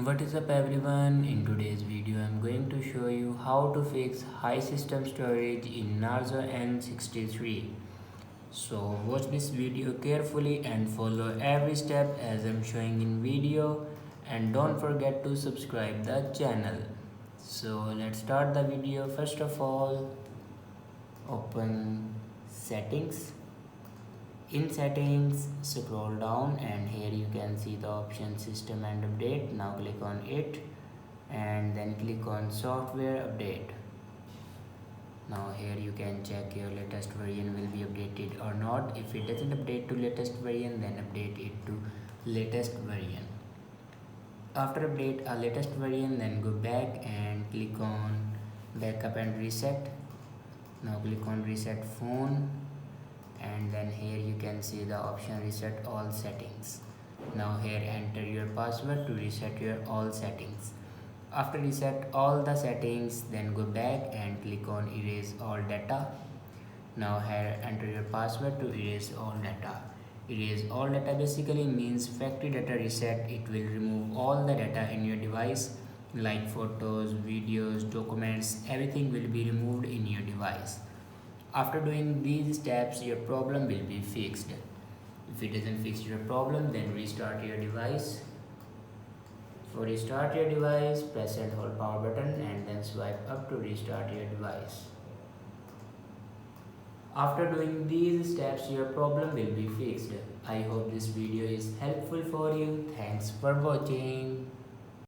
What is up everyone, in today's video I am going to show you how to fix high system storage in Narzo N63. So watch this video carefully and follow every step as I am showing in video, and don't forget to subscribe the channel. So let's start the video. First of all, open settings. In settings, scroll down and here you can see the option system and update. Now click on it and then click on software update. Now here you can check your latest version will be updated or not. If it doesn't update to latest version, then update it to latest version. After update a latest version, then go back and click on backup and reset. Now click on reset phone, and then here you can see the option reset all settings. Now here enter your password to reset your all settings. After reset all the settings, then go back and click on erase all data. Now here enter your password to erase all data. Erase all data basically means factory data reset. It will remove all the data in your device like photos, videos, documents, everything will be removed in your device. After doing these steps, your problem will be fixed. If it doesn't fix your problem, then restart your device. For restart your device, press and hold power button and then swipe up to restart your device. After doing these steps, your problem will be fixed. I hope this video is helpful for you. Thanks for watching.